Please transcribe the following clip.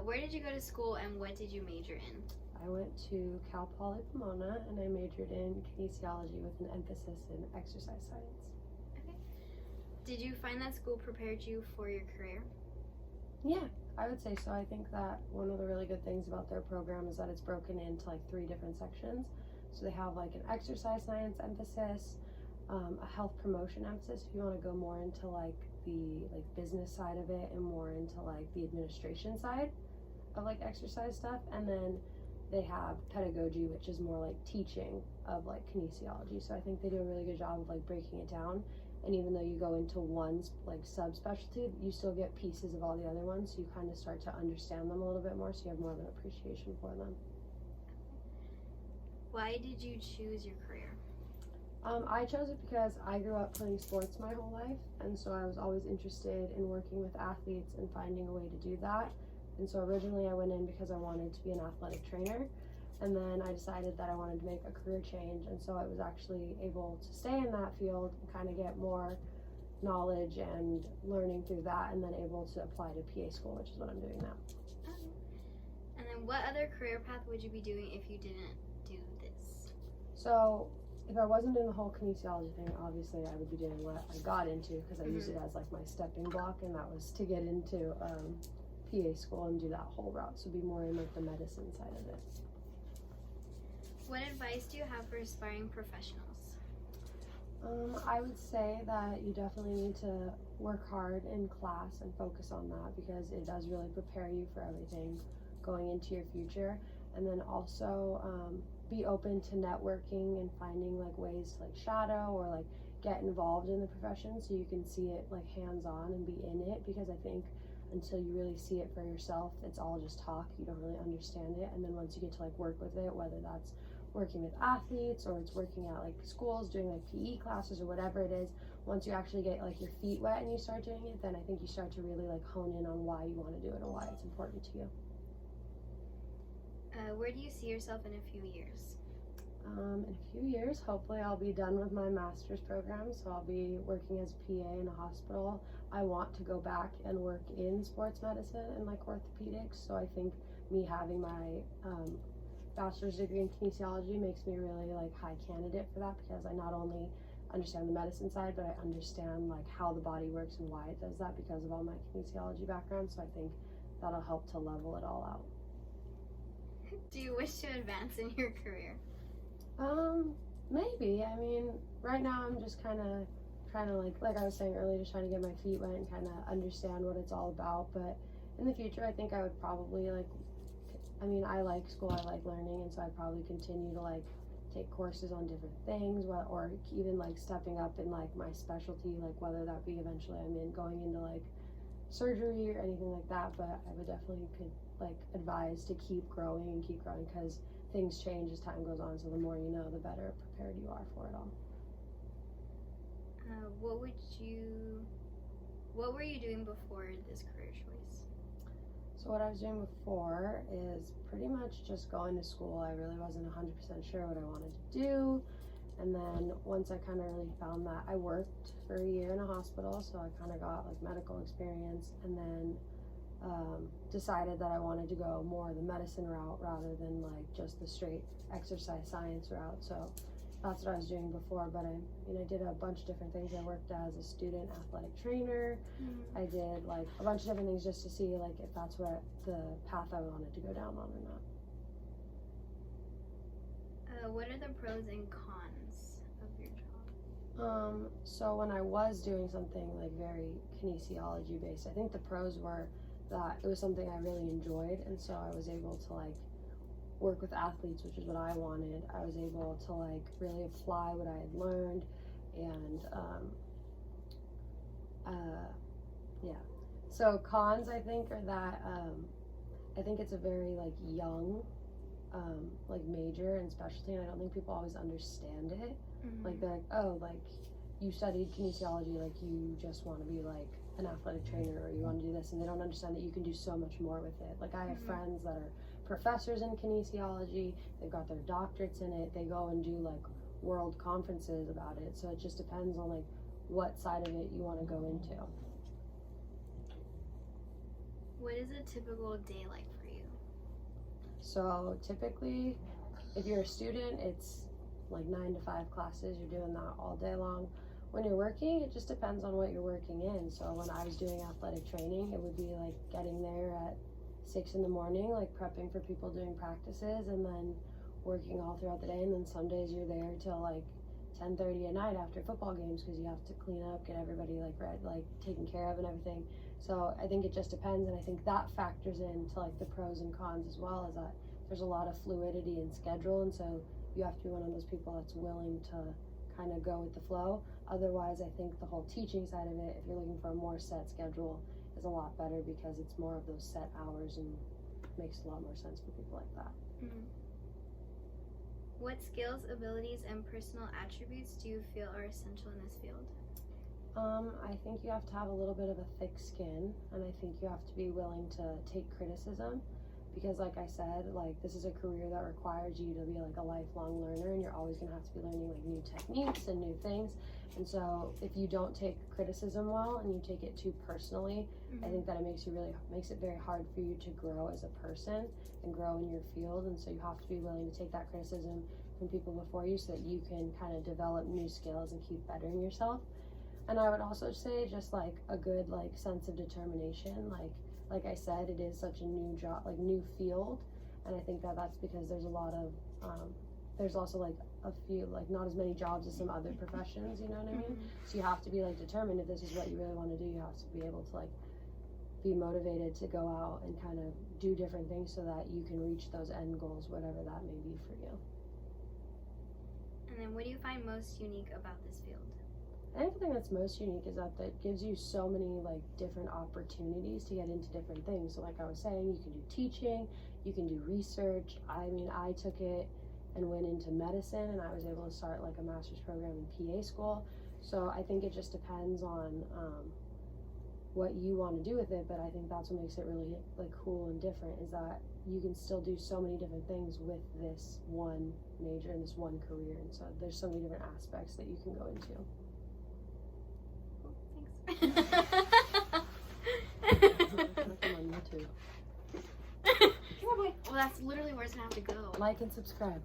Where did you go to school and what did you major in? I went to Cal Poly Pomona and I majored in kinesiology with an emphasis in exercise science. Okay. Did you find that school prepared you for your career? Yeah, I would say so. I think that one of the really good things about their program is that it's broken into like 3 different sections. So they have like an exercise science emphasis, a health promotion emphasis if you want to go more into like the business side of it and more into like the administration side of like exercise stuff, and then they have pedagogy, which is more like teaching of like kinesiology. So I think they do a really good job of like breaking it down, and even though you go into one like subspecialty, you still get pieces of all the other ones, so you kind of start to understand them a little bit more, so you have more of an appreciation for them. Why did you choose your career? I chose it because I grew up playing sports my whole life, and so I was always interested in working with athletes and finding a way to do that. And so originally I went in because I wanted to be an athletic trainer, and then I decided that I wanted to make a career change, and so I was actually able to stay in that field and kind of get more knowledge and learning through that, and then able to apply to PA school, which is what I'm doing now. Okay. And then what other career path would you be doing if you didn't do this? So if I wasn't in the whole kinesiology thing, obviously I would be doing what I got into, because I used it as like my stepping block, and that was to get into PA school and do that whole route, so be more in like the medicine side of it. What advice do you have for aspiring professionals? I would say that you definitely need to work hard in class and focus on that, because it does really prepare you for everything going into your future. And then also be open to networking and finding like ways to like shadow or like get involved in the profession, so you can see it like hands-on and be in it, because I think until you really see it for yourself, it's all just talk. You don't really understand it, and then once you get to like work with it, whether that's working with athletes or it's working at like schools doing like PE classes or whatever it is, once you actually get like your feet wet and you start doing it, then I think you start to really like hone in on why you want to do it and why it's important to you. Where do you see yourself in a few years? In a few years, hopefully I'll be done with my master's program, so I'll be working as a PA in a hospital. I want to go back and work in sports medicine and like orthopedics, so I think me having my bachelor's degree in kinesiology makes me really like high candidate for that, because I not only understand the medicine side, but I understand like how the body works and why it does that because of all my kinesiology background, so I think that'll help to level it all out. Do you wish to advance in your career? Maybe. I mean, right now I'm just kind of trying to like I was saying earlier, just trying to get my feet wet and kind of understand what it's all about. But in the future, I think I would probably I mean, I like school, I like learning, and so I'd probably continue to like take courses on different things, or even like stepping up in like my specialty, like whether that be eventually going into like surgery or anything like that. But I would definitely advise to keep growing, because things change as time goes on, so the more you know, the better prepared you are for it all. What were you doing before this career choice? So what I was doing before is pretty much just going to school. I really wasn't 100% sure what I wanted to do, and then once I kind of really found that, I worked for a year in a hospital, so I kind of got like medical experience, and then decided that I wanted to go more the medicine route rather than like just the straight exercise science route. So that's what I was doing before, but I did a bunch of different things. I worked as a student athletic trainer. I did like a bunch of different things just to see like if that's what the path I wanted to go down on or not. What are the pros and cons of your job? So when I was doing something like very kinesiology based, I think the pros were that it was something I really enjoyed, and so I was able to like work with athletes, which is what I wanted. I was able to like really apply what I had learned, and yeah. So cons, I think, are that I think it's a very like young like major and specialty, and I don't think people always understand it. Like they're like, oh, like you studied kinesiology, like you just want to be like an athletic trainer, or you want to do this, and they don't understand that you can do so much more with it. Like I have friends that are professors in kinesiology, they've got their doctorates in it, they go and do like world conferences about it, so it just depends on like what side of it you want to go into. What is a typical day like for you? So typically, if you're a student, it's like 9 to 5 classes. You're doing that all day long. When you're working, it just depends on what you're working in. So when I was doing athletic training, it would be like getting there at 6 in the morning, like prepping for people doing practices, and then working all throughout the day. And then some days you're there till like 10:30 at night after football games because you have to clean up, get everybody like taken care of and everything. So I think it just depends, and I think that factors into like the pros and cons as well, is that there's a lot of fluidity in schedule, and so you have to be one of those people that's willing to kind of go with the flow. Otherwise, I think the whole teaching side of it, if you're looking for a more set schedule, is a lot better because it's more of those set hours and makes a lot more sense for people like that. Mm-hmm. What skills, abilities, and personal attributes do you feel are essential in this field? I think you have to have a little bit of a thick skin, and I think you have to be willing to take criticism, because like I said, like this is a career that requires you to be like a lifelong learner, and you're always gonna have to be learning like new techniques and new things. And so if you don't take criticism well and you take it too personally, I think that it makes it very hard for you to grow as a person and grow in your field. And so you have to be willing to take that criticism from people before you so that you can kind of develop new skills and keep bettering yourself. And I would also say just like a good like sense of determination. Like I said, it is such a new job, like new field, and I think that that's because there's a lot of there's also like a few, like not as many jobs as some other professions, you know what I mean? So you have to be like determined if this is what you really want to do. You have to be able to like be motivated to go out and kind of do different things so that you can reach those end goals, whatever that may be for you. And then what do you find most unique about this field? I think the thing that's most unique is that it gives you so many like different opportunities to get into different things. So like I was saying, you can do teaching, you can do research. I mean, I took it and went into medicine, and I was able to start like a master's program in PA school. So I think it just depends on what you want to do with it, but I think that's what makes it really like cool and different, is that you can still do so many different things with this one major and this one career, and so there's so many different aspects that you can go into. Thanks. On YouTube. Well, that's literally where it's gonna have to go. Like and subscribe.